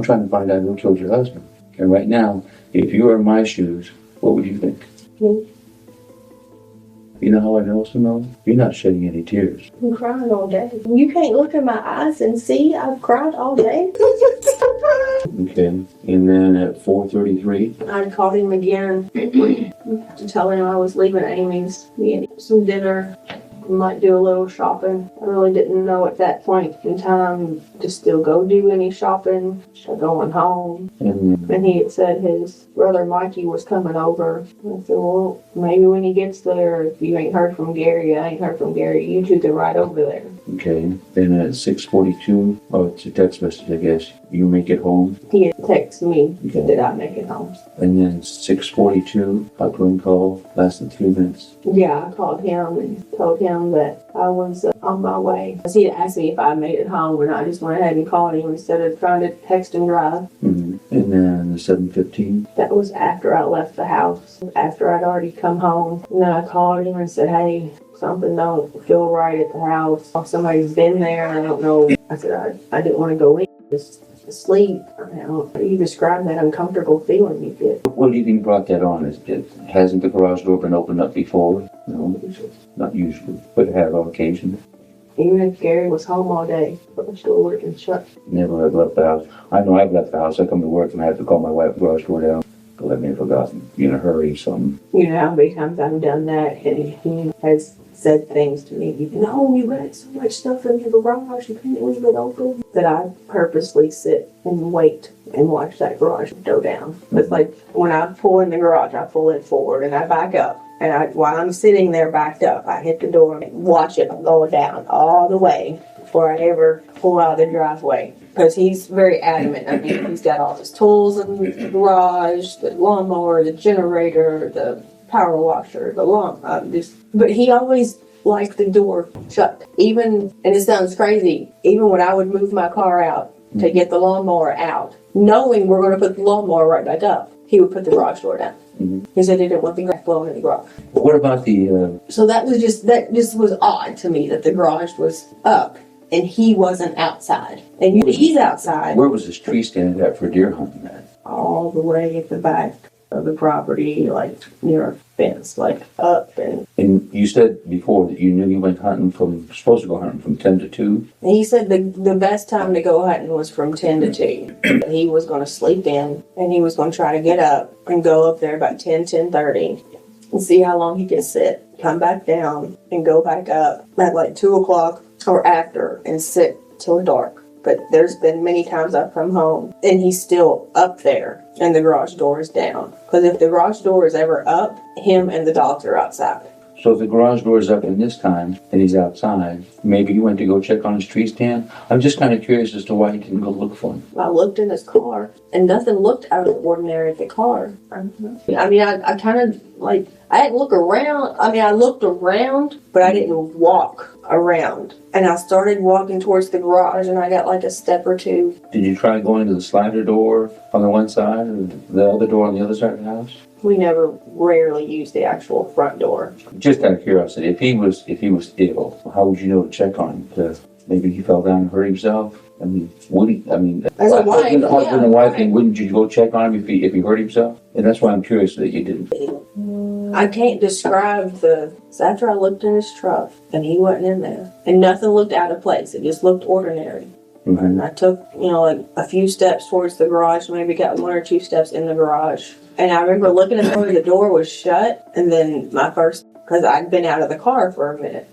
trying to find out who killed your husband. And right now, if you were in my shoes, what would you think? Mm-hmm. You know how I know, Simone? You're not shedding any tears. I'm crying all day. You can't look in my eyes and see I've cried all day. Okay. And then at 4:33, I called him again to tell him I was leaving Amy's, getting some dinner. We might do a little shopping. I really didn't know at that point in time to still go do any shopping or going home. And he had said his brother Mikey was coming over. I said, well, maybe when he gets there, if you ain't heard from Gary, I ain't heard from Gary, you two can ride over there. Okay. Then at 6:42, oh, it's a text message, I guess. You make it home. He had texted me, did I make it home? And then 6:42, hotline call, lasted 3 minutes. Yeah, I called him and told him that I was on my way. He had asked me if I made it home, and I just went ahead and called him instead of trying to text and drive. Mm-hmm. And then 7:15. That was after I left the house, after I'd already come home. And then I called him and said, hey, something don't feel right at the house. Somebody's been there, I don't know. I said, I didn't want to go in, just sleep. You described that uncomfortable feeling you get. What do you think brought that on? Hasn't the garage door been opened up before? No, not usually, but it has on occasion. Even if Gary was home all day, but the door working shut. Never have left the house. I know I've left the house. I come to work and I have to call my wife garage door down. Let me have forgotten. Be in a hurry, something. You know how many times I've done that, and he has said things to me. No, you had so much stuff in the garage, you couldn't leave it open. That I purposely sit and wait and watch that garage go down. It's like when I pull in the garage, I pull it forward and I back up. And while I'm sitting there backed up, I hit the door and watch it go down all the way before I ever pull out of the driveway. Because he's very adamant. I mean, he's got all his tools in the garage, the lawnmower, the generator, the power washer, the lawn. But he always liked the door shut. Even, and it sounds crazy, even when I would move my car out to get the lawnmower out, knowing we're going to put the lawnmower right back up, he would put the garage door down. Mm-hmm. He said he didn't want the grass blowing in the garage. What about the... So that just was odd to me that the garage was up and he wasn't outside. And he's outside. Where was this tree standing at for deer hunting at? All the way at the back of the property, like near a fence, like up and... And you said before that you knew you went hunting supposed to go hunting from 10 to 2? And he said the best time to go hunting was from 10 to 2. He was going to sleep in and he was going to try to get up and go up there about 10:30 and see how long he could sit, come back down and go back up at like 2 o'clock or after and sit till dark. But there's been many times I've come home and he's still up there and the garage door is down. Because if the garage door is ever up, him and the dogs are outside. So if the garage door is up in this time and he's outside, maybe he went to go check on his tree stand? I'm just kind of curious as to why he didn't go look for him. I looked in his car and nothing looked out of the ordinary at the car. I mean, I kind of like, I didn't look around. I mean, I looked around, but I didn't walk around. And I started walking towards the garage and I got like a step or two. Did you try going to the slider door on the one side and the other door on the other side of the house? We rarely use the actual front door. Just out of curiosity, if he was ill, how would you know to check on him? Maybe he fell down and hurt himself? I mean, would he? I mean, as a wife, husband and wife thing, wouldn't you go check on him if he hurt himself? And that's why I'm curious that you didn't. I can't describe so after I looked in his truck and he wasn't in there and nothing looked out of place. It just looked ordinary. Mm-hmm. And I took, like a few steps towards the garage, maybe got 1 or 2 steps in the garage. And I remember looking at where the door was shut, and then because I'd been out of the car for a minute.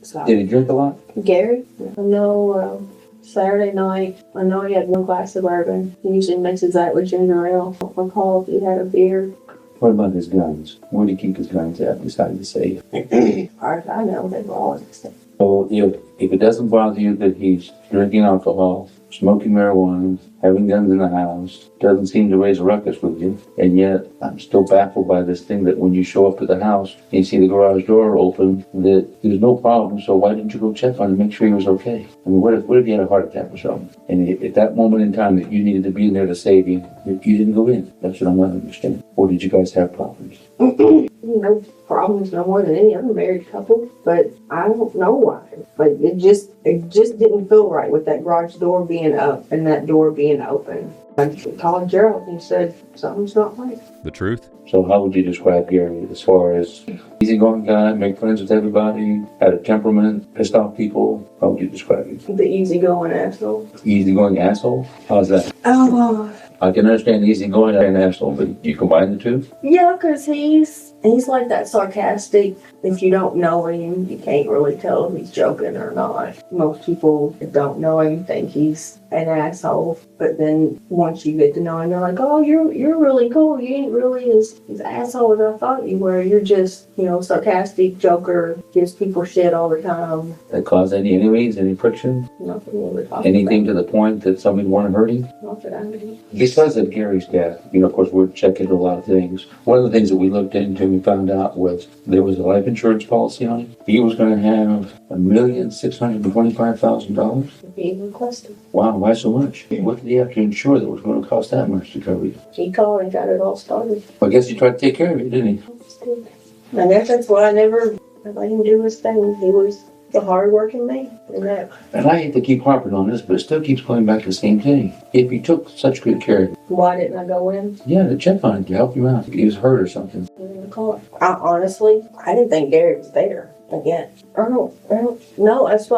So, did he drink a lot? Gary? I know Saturday night, I know he had 1 glass of bourbon. He usually mixes that with ginger ale. I don't recall if he had a beer. What about his guns? Where did he keep his guns at besides the safe? As far as I know, they were all in the safe. So if it doesn't bother you that he's drinking alcohol, smoking marijuana, having guns in the house, doesn't seem to raise a ruckus with you, and yet I'm still baffled by this thing that when you show up at the house and you see the garage door open, that there's no problem, so why didn't you go check on him, make sure he was okay? I mean, what if he had a heart attack or something? And at that moment in time that you needed to be in there to save him, you didn't go in. That's what I'm not understanding. Or did you guys have problems? No problems no more than any other married couple, but I don't know why. But it just didn't feel right with that garage door being up and that door being open. I called Gerald and he said something's not right. The truth? So how would you describe Gary as far as easygoing guy, make friends with everybody, had a temperament, pissed off people? How would you describe him? The easygoing asshole. Easygoing asshole? How's that? Oh, I can understand easygoing and asshole, but do you combine the two? yeah, because he's like that sarcastic. If you don't know him, you can't really tell if he's joking or not. Most people that don't know him think he's an asshole, but then once you get to know him, they're like, "Oh, you're really cool. You ain't really as asshole as I thought you were. You're just, sarcastic, joker, gives people shit all the time." That cause any enemies, any friction? Nothing really talk Anything about. to the point that somebody want to hurt him? Not that I know. Because of Gary's death, of course, we're checking a lot of things. One of the things that we looked into and we found out was there was a life insurance policy on him. He was going to have $1,625,000. If he requested. Wow, why so much? What did he have to insure that was going to cost that much to cover you? He called and got it all started. Well, I guess he tried to take care of it, didn't he? I guess that's why I let him do his thing. He was the hard-working man. And I hate to keep harping on this, but it still keeps going back to the same thing. If he took such good care of him, Why didn't I go in? yeah, to check on him, to help him out. He was hurt or something. In the car. Honestly, I didn't think Gary was there again. I don't know. That's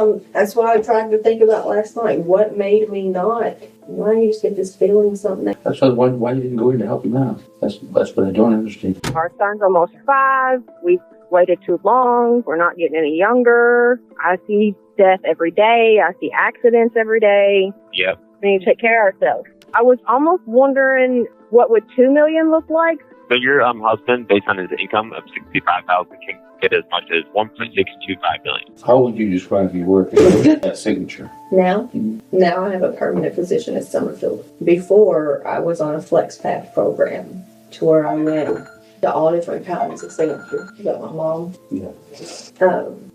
what I tried to think about last night. What made me not? Why do you just get this feeling something? That's why you didn't go in to help him out. That's what I don't understand. Our son's almost 5. We've waited too long. We're not getting any younger. I see death every day. I see accidents every day. Yep. We need to take care of ourselves. I was almost wondering what would $2 million look like. So your husband, based on his income of $65,000, can get as much as $1.625 million. How would you describe your work as that signature? Now I have a permanent position at Summerfield. Before, I was on a FlexPath program to where I went to all different kinds of signatures. You got my mom. Yeah.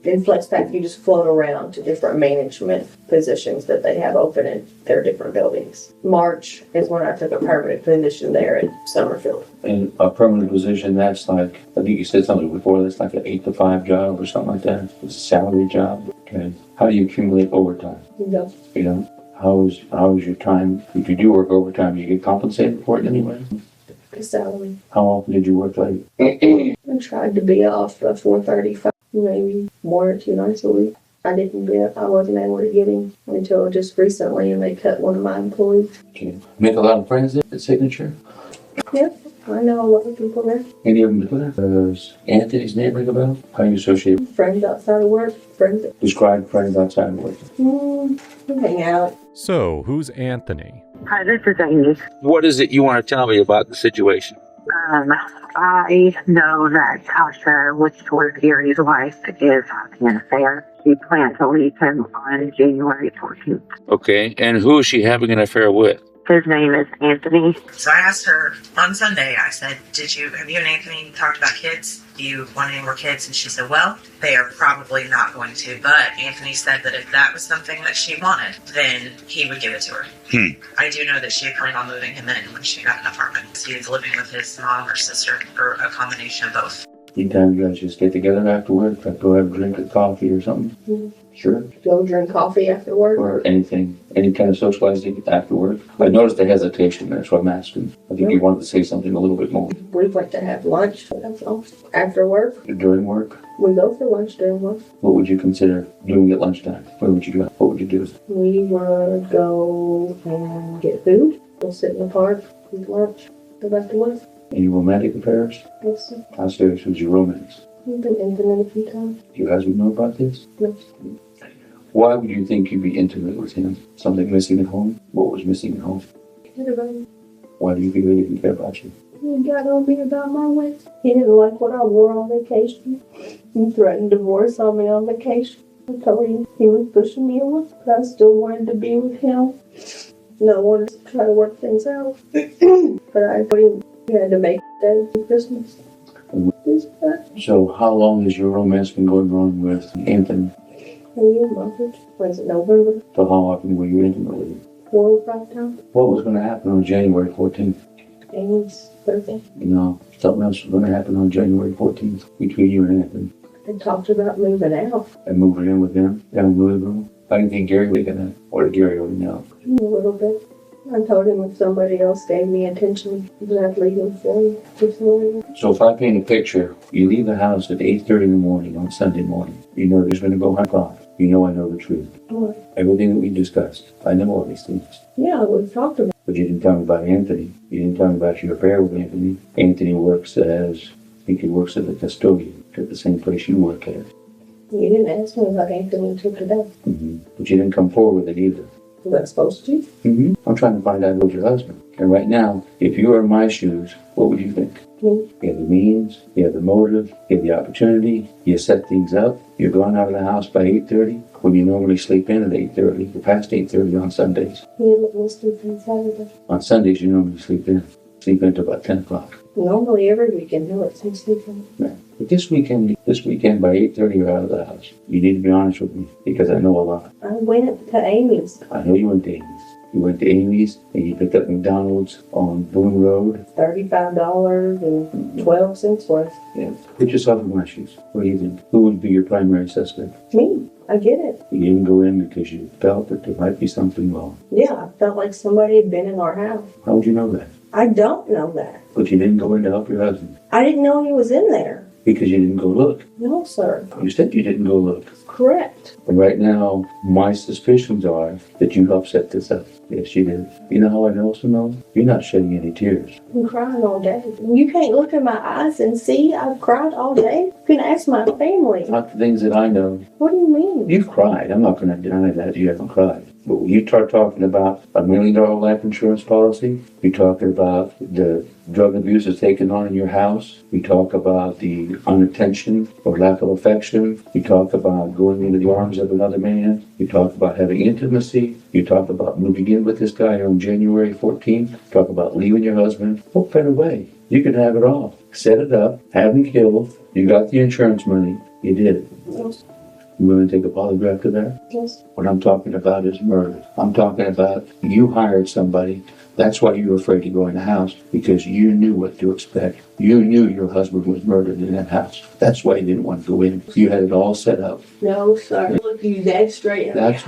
In FlexPath, you just float around to different management positions that they have open in their different buildings. March is when I took a permanent position there at Summerfield. And a permanent position, that's like, I think you said something before, that's like an 8 to 5 job or something like that. It's a salary job. Okay. How do you accumulate overtime? You know, How's your time? If you do work overtime, you get compensated for it anyway? the salary. How often did you work late? I tried to be off at 4:35, maybe 1 or 2 nights a week. I wasn't able to get him until just recently, and they cut one of my employees. Okay. Make a lot of friends at Signature? Yep, I know a lot of people there. Any of them there? Does Anthony's name ring a bell? How do you associate? Friends outside of work, friends that Describe friends outside of work. we hang out. So, who's Anthony? Hi, this is Amy. What is it you want to tell me about the situation? I know that Tasha, which was Gary's wife, is having an affair. She planned to leave him on January 14th. Okay, and who is she having an affair with? His name is Anthony. So I asked her on Sunday, I said, have you and Anthony talked about kids? Do you want any more kids? And she said, well, they are probably not going to. But Anthony said that if that was something that she wanted, then he would give it to her. I do know that she had planned on moving him in when she got an apartment. He was living with his mom or sister, or a combination of both. Anytime you guys just get together after work, like go have a drink of coffee or something? Mhm. Sure. Go drink coffee after work. Or anything, any kind of socializing after work. I noticed the hesitation, that's why I'm asking. I think you wanted to say something a little bit more. We like to have lunch. That's all. After work, During work, we go for lunch during work. what would you consider doing at lunchtime? Where would you go? What would you do? We would go and get food. We'll sit in the park, eat lunch, go back to work. Any romantic affairs? Yes, sir. How serious was your romance? We've been intimate a few times. Do your husband know about this? No. Why would you think you'd be intimate with him? Something missing at home? What was missing at home? Cared about him. Why do you think he didn't care about you? He got on me about my weight. He didn't like what I wore on vacation. He threatened divorce on me on vacation. I told him he was pushing me away, but I still wanted to be with him. No, I wanted to try to work things out. But I told him he had to make that for Christmas. So how long has your romance been going on with Anthony? Was it November? So how often were you intimate with him? 4 or 5 times. What was going to happen on January 14th? Amy's birthday. No, something else was gonna happen on January 14th between you and Anthony. They talked about moving out And moving in with him down in Louisville. I didn't think Gary would get that. Or did Gary already know? a little bit. I told him if somebody else gave me attention, then I'd leave him for you. So if I paint a picture, you leave the house at 8:30 in the morning on Sunday morning. You know there's gonna go hunt off. You know I know the truth. Everything that we discussed. I know all these things. Yeah, we've talked about it. But you didn't tell me about Anthony. You didn't tell me about your affair with Anthony. Anthony works as, I think he works as a custodian at the same place you work at. You didn't ask me about Anthony until today. But you didn't come forward with it either. Was I supposed to? I'm trying to find out who's your husband. And right now, if you were in my shoes, what would you think? You have the means, you have the motive, you have the opportunity, you set things up, you're going out of the house by 8:30 when you normally sleep in at 8:30, or past 8:30 on Sundays. You let me sleep on Saturday. On Sundays, you normally sleep in until about 10 o'clock. Normally every weekend, no, it's sleeping. But this weekend by 8:30 you're out of the house. You need to be honest with me because I know a lot. I went to Amy's. I know you went to Amy's. You went to Amy's and you picked up McDonald's on Boone Road. $35.12 worth. Yeah. Put yourself in my shoes. What do you think? Who would be your primary suspect? Me. I get it. You didn't go in because you felt that there might be something wrong. Yeah, I felt like somebody had been in our house. How would you know that? I don't know that. But you didn't go in to help your husband I didn't know he was in there. because you didn't go look. No, sir. You said you didn't go look. Correct. And right now, my suspicions are that you helped set this up. Yes, you did. You know how I also know? You're not shedding any tears. I'm crying all day. You can't look in my eyes and see I've cried all day. You can ask my family. Not the things that I know. What do you mean? You've cried. I'm not going to deny that you haven't cried. But when you start talking about $1 million life insurance policy, you're talking about the drug abuse that's taken on in your house. We talk about the unattention or lack of affection. You talk about going into the arms of another man. You talk about having intimacy. You talk about moving in with this guy on January 14th. You talk about leaving your husband. What better way? You can have it all. Set it up, have him killed. You got the insurance money. You did it. Yes. You want to take a polygraph to that? Yes. What I'm talking about is murder. I'm talking about you hired somebody. That's why you were afraid to go in the house, because you knew what to expect. You knew your husband was murdered in that house. That's why you didn't want to go in. You had it all set up. No, sir. Look you that straight. That's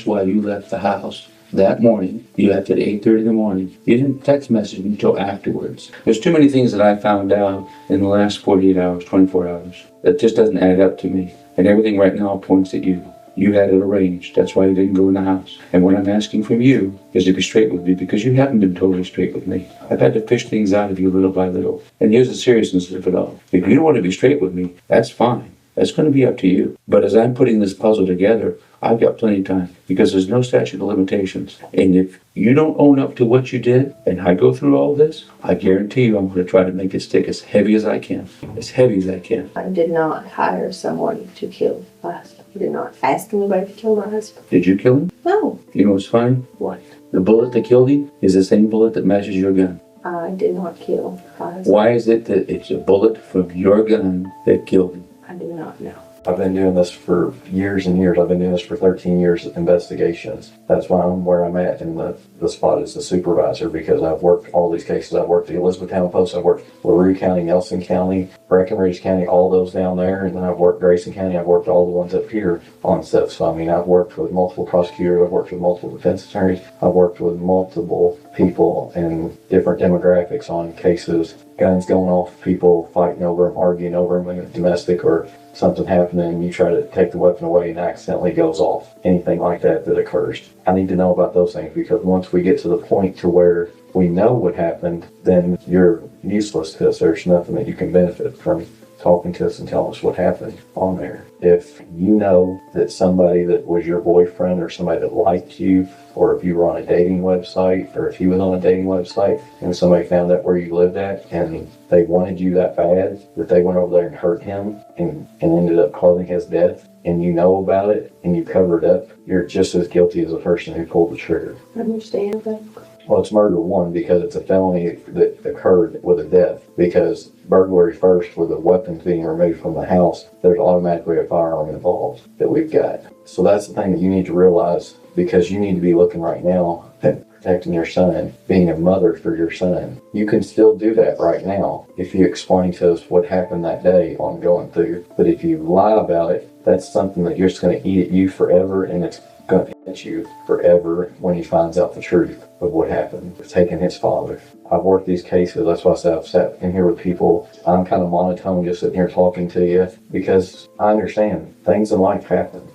why you left the house that morning. You left at 8:30 in the morning. You didn't text message until afterwards. There's too many things that I found out in the last 48 hours, 24 hours, that just doesn't add up to me. And everything right now points at you. You had it arranged. That's why you didn't go in the house. And what I'm asking from you is to be straight with me, because you haven't been totally straight with me. I've had to fish things out of you little by little. And here's the seriousness of it all. If you don't want to be straight with me, that's fine. That's going to be up to you. But as I'm putting this puzzle together, I've got plenty of time, because there's no statute of limitations. And if you don't own up to what you did, and I go through all this, I guarantee you I'm going to try to make it stick as heavy as I can. As heavy as I can. I did not hire someone to kill my husband. I did not ask anybody to kill my husband. Did you kill him? No. You know what's funny? What? The bullet that killed him is the same bullet that matches your gun. I did not kill my husband. Why is it that it's a bullet from your gun that killed him? I do not know. I've been doing this for years and years. I've been doing this for 13 years of investigations. That's why I'm where I'm at in the spot as the supervisor, because I've worked all these cases. I've worked the Elizabethtown Post, I've worked LaRue County, Nelson County, Breckenridge County, all those down there, and then I've worked Grayson County. I've worked all the ones up here on stuff. So I mean, I've worked with multiple prosecutors, I've worked with multiple defense attorneys, I've worked with multiple people in different demographics on cases, guns going off, people fighting over them, arguing over them, domestic or something happening, and you try to take the weapon away and accidentally goes off. Anything like that occurs. I need to know about those things, because once we get to the point to where we know what happened, then you're useless to us. There's nothing that you can benefit from talking to us and telling us what happened on there. If you know that somebody that was your boyfriend or somebody that liked you, or if you were on a dating website, or if he was on a dating website and somebody found out where you lived at and they wanted you that bad that they went over there and hurt him and ended up causing his death, and you know about it and you cover it up, you're just as guilty as the person who pulled the trigger. I understand that. Well, it's murder one because it's a felony that occurred with a death. Because burglary first, with the weapons being removed from the house, there's automatically a firearm involved that we've got. So that's the thing that you need to realize, because you need to be looking right now at protecting your son, being a mother for your son. You can still do that right now if you explain to us what happened that day on going through. But if you lie about it, that's something that you're just going to eat at you forever, and it's going to hit you forever when he finds out the truth of what happened with taking his father. I've worked these cases. That's why I said I've sat in here with people. I'm kind of monotone just sitting here talking to you because I understand things in life happen.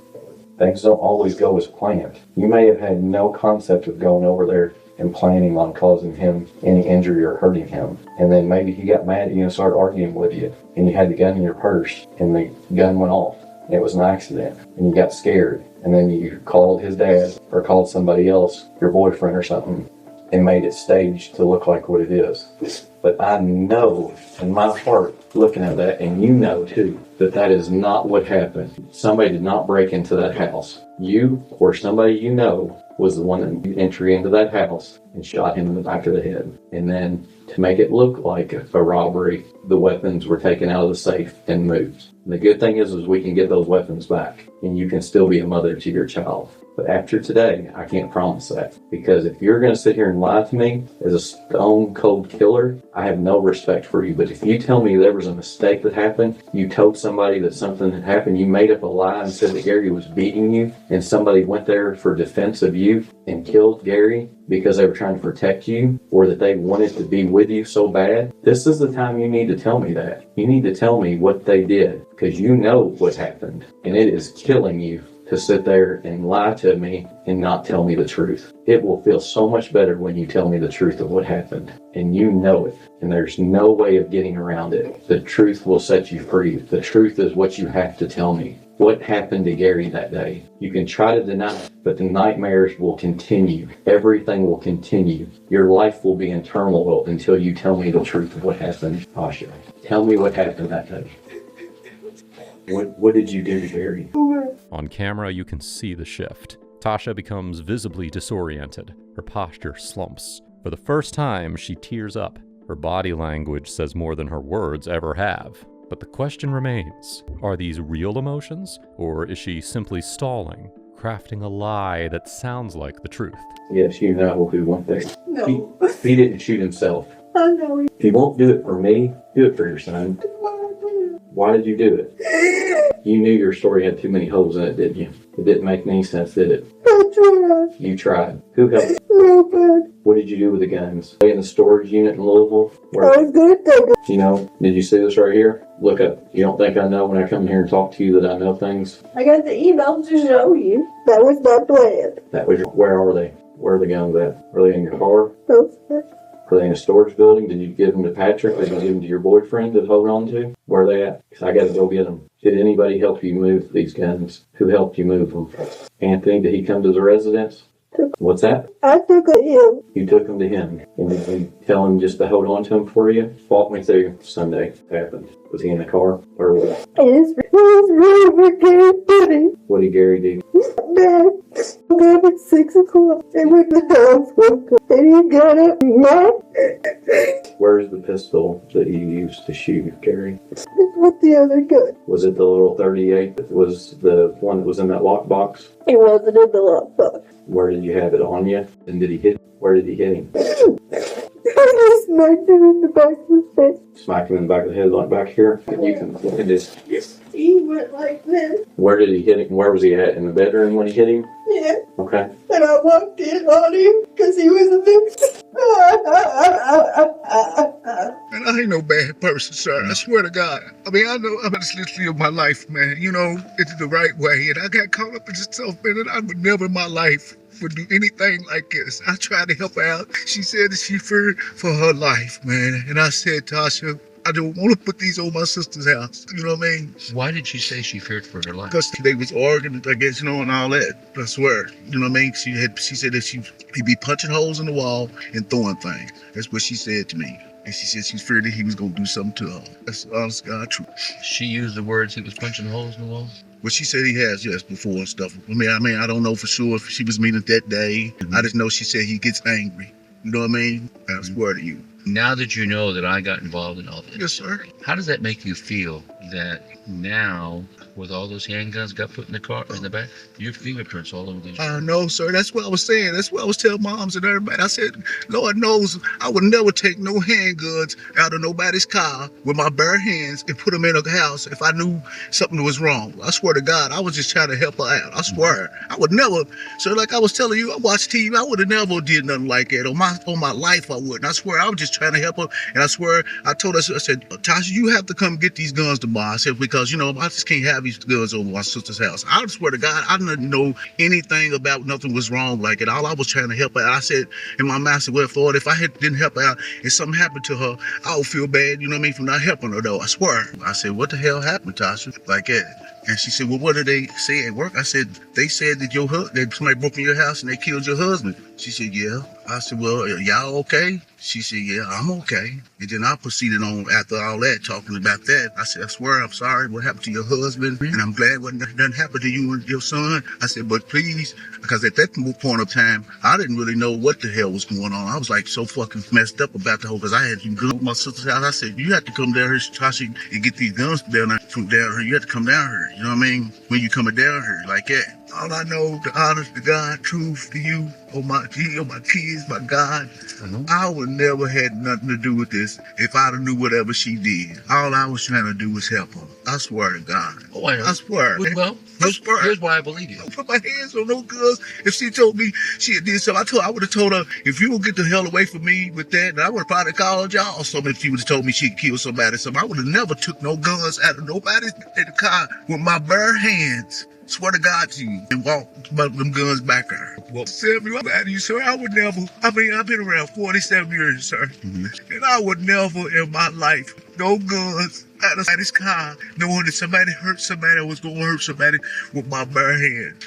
Things don't always go as planned. You may have had no concept of going over there and planning on causing him any injury or hurting him. And then maybe he got mad at you and started arguing with you, and you had the gun in your purse and the gun went off. And it was an accident and you got scared. And then you called his dad or called somebody else, your boyfriend or something, and made it staged to look like what it is. But I know in my heart, looking at that, and you know too, that is not what happened. Somebody did not break into that house. You or somebody you know was the one that entered into that house and shot him in the back of the head. And then to make it look like a robbery, the weapons were taken out of the safe and moved. And the good thing is we can get those weapons back and you can still be a mother to your child. But after today, I can't promise that. Because if you're going to sit here and lie to me as a stone cold killer, I have no respect for you. But if you tell me there was a mistake that happened, you told somebody that something had happened, you made up a lie and said that Gary was beating you, and somebody went there for defense of you and killed Gary because they were trying to protect you, or that they wanted to be with you so bad, this is the time you need to tell me that. You need to tell me what they did, because you know what happened, and it is killing you to sit there and lie to me and not tell me the truth. It will feel so much better when you tell me the truth of what happened, and you know it, and there's no way of getting around it. The truth will set you free. The truth is what you have to tell me. What happened to Gary that day? You can try to deny it, but the nightmares will continue. Everything will continue. Your life will be in turmoil until you tell me the truth of what happened. Tasha, tell me what happened that day. What did you do to Gary? On camera, you can see the shift. Tasha becomes visibly disoriented. Her posture slumps. For the first time, she tears up. Her body language says more than her words ever have. But the question remains, are these real emotions, or is she simply stalling, crafting a lie that sounds like the truth? Yes, you know who went there. No. He didn't shoot himself. I know. If you won't do it for me, do it for your son. Why did you do it? You knew your story had too many holes in it, didn't you? It didn't make any sense, did it? I tried. You tried. Who helped? Nobody. What did you do with the guns? In the storage unit in Louisville? I was gonna take it. You know, did you see this right here? Look up. You don't think I know when I come here and talk to you that I know things? I got the email to show you. That was my plan. That was where are they? Where are the guns at? Are they in your car? No, Are they in a storage building? Did you give them to Patrick? Did you give them to your boyfriend to hold on to? Where are they at? Because I got to go get them. Did anybody help you move these guns? Who helped you move them? Anthony, did he come to the residence? What's that? I took it him. You took them to him. And did you tell him just to hold on to them for you? Walk me through Sunday. What happened? Was he in the car? Or what? It was really funny. What did Gary do? Dad, got at 6 o'clock and when the house woke up and he got up and left. Where's the pistol that you used to shoot Gary? It's with the other gun. Was it the little 38 that was the one that was in that lockbox? It wasn't in the lockbox. Where did you have it on you? And did he hit? Where did he hit him? I smacked him in the back of his face. Smacked him in the back of the head, like back here. You can look at this. He went like this. Where did he hit him? Where was he at? In the bedroom when he hit him? Yeah. Okay. And I walked in on him because he was a victim. And I ain't no bad person, sir. I swear to God. I mean, I know I'm just live my life, man. You know, it's the right way. And I got caught up in this stuff, man, and I would never in my life would do anything like this. I tried to help her out. She said that she feared for her life, man. And I said, Tasha, I don't want to put these on my sister's house. You know what I mean? Why did she say she feared for her life? Because they was arguing, I guess, you know, and all that. I swear. You know what I mean? She said that he'd be punching holes in the wall and throwing things. That's what she said to me. And she said she feared that he was going to do something to her. That's honest God truth. She used the words he was punching holes in the wall? Well, she said he has, yes, before and stuff. I mean, I don't know for sure if she was meaning that day. Mm-hmm. I just know she said he gets angry. You know what I mean? I swear to you. Now that you know that I got involved in all this, Yes, sir. how does that make you feel that now with all those handguns got put in the car in the back? Your fingerprints all over these. No, sir. That's what I was saying. That's what I was telling moms and everybody. I said, Lord knows I would never take no handguns out of nobody's car with my bare hands and put them in a house if I knew something was wrong. I swear to God, I was just trying to help her out. I swear. I would never. So like I was telling you, I watched TV. I would have never did nothing like that. On my life, I wouldn't. I swear, I was just trying to help her. And I swear, I told her, I said, Tasha, you have to come get these guns tomorrow. I said, because, I just can't have these guns over my sister's house. I swear to God, I didn't know anything about nothing was wrong like it. All I was trying to help her out. I said, in my mind, I said, well, Lord, if I didn't help her out and something happened to her, I would feel bad, for not helping her, though. I swear. I said, what the hell happened, Tasha? Like that. And she said, well, what did they say at work? I said, they said that somebody broke in your house and they killed your husband. She said, yeah. I said, well, y'all okay? She said, yeah, I'm okay. And then I proceeded on after all that, talking about that. I said, I swear, I'm sorry what happened to your husband. And I'm glad nothing happened to you and your son. I said, but please, because at that point of time, I didn't really know what the hell was going on. I was like so fucking messed up about the whole, because I had to go to my sister's house. I said, you have to come down here, Tasha, and get these guns from down here. You have to come down here. You know what I mean? When you coming down here like that. All I know, the honest to God, truth to you, my kids, my God, I would never had nothing to do with this if I'd have knew whatever she did. All I was trying to do was help her. I swear to God. Oh, I know. I swear. Well, I swear. Here's why I believe you. Don't put my hands on no guns. If she told me she had did something, I would have told her, if you would get the hell away from me with that, and I would have probably called y'all or something if she would have told me she'd kill somebody. I would have never took no guns out of nobody's in the car with my bare hands. Swear to God to you, and walk them guns back there. Well, Samuel, I'm mad at you, sir. I would never. I've been around 47 years, sir. Mm-hmm. And I would never in my life, no guns out of this car, knowing that somebody hurt somebody or was going to hurt somebody with my bare hand.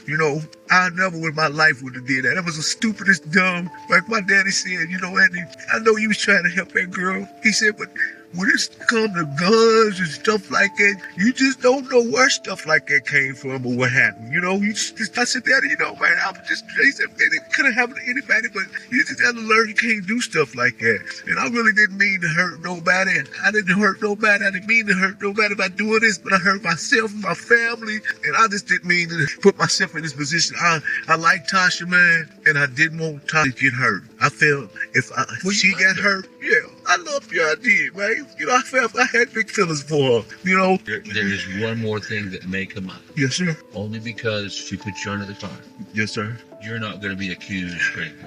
I never in my life would have did that. That was the stupidest, dumb, like my daddy said, Andy, I know you was trying to help that girl. He said, but when it's come to guns and stuff like that, you just don't know where stuff like that came from or what happened. I said, Daddy, man, he said, man, it could have happened to anybody, but you just have to learn you can't do stuff like that. And I really didn't mean to hurt nobody. I didn't hurt nobody. I didn't mean to hurt nobody by doing this, but I hurt myself and my family. And I just didn't mean to put myself in this position. I like Tasha, man, and I didn't want Tasha to get hurt. I felt if she got hurt, yeah, I loved you, I did, man. I felt I had big feelings for her, There is one more thing that may come up. Yes, sir. Only because she put you under the car. Yes, sir. You're not going to be accused,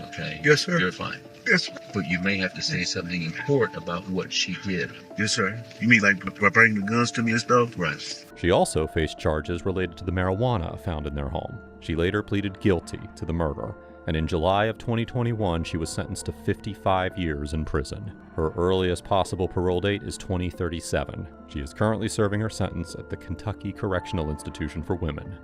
okay? Yes, sir. You're fine. Yes, sir. But you may have to say something important about what she did. Yes, sir. You mean like bringing the guns to me and stuff? Right. She also faced charges related to the marijuana found in their home. She later pleaded guilty to the murder, and in July of 2021, she was sentenced to 55 years in prison. Her earliest possible parole date is 2037. She is currently serving her sentence at the Kentucky Correctional Institution for Women.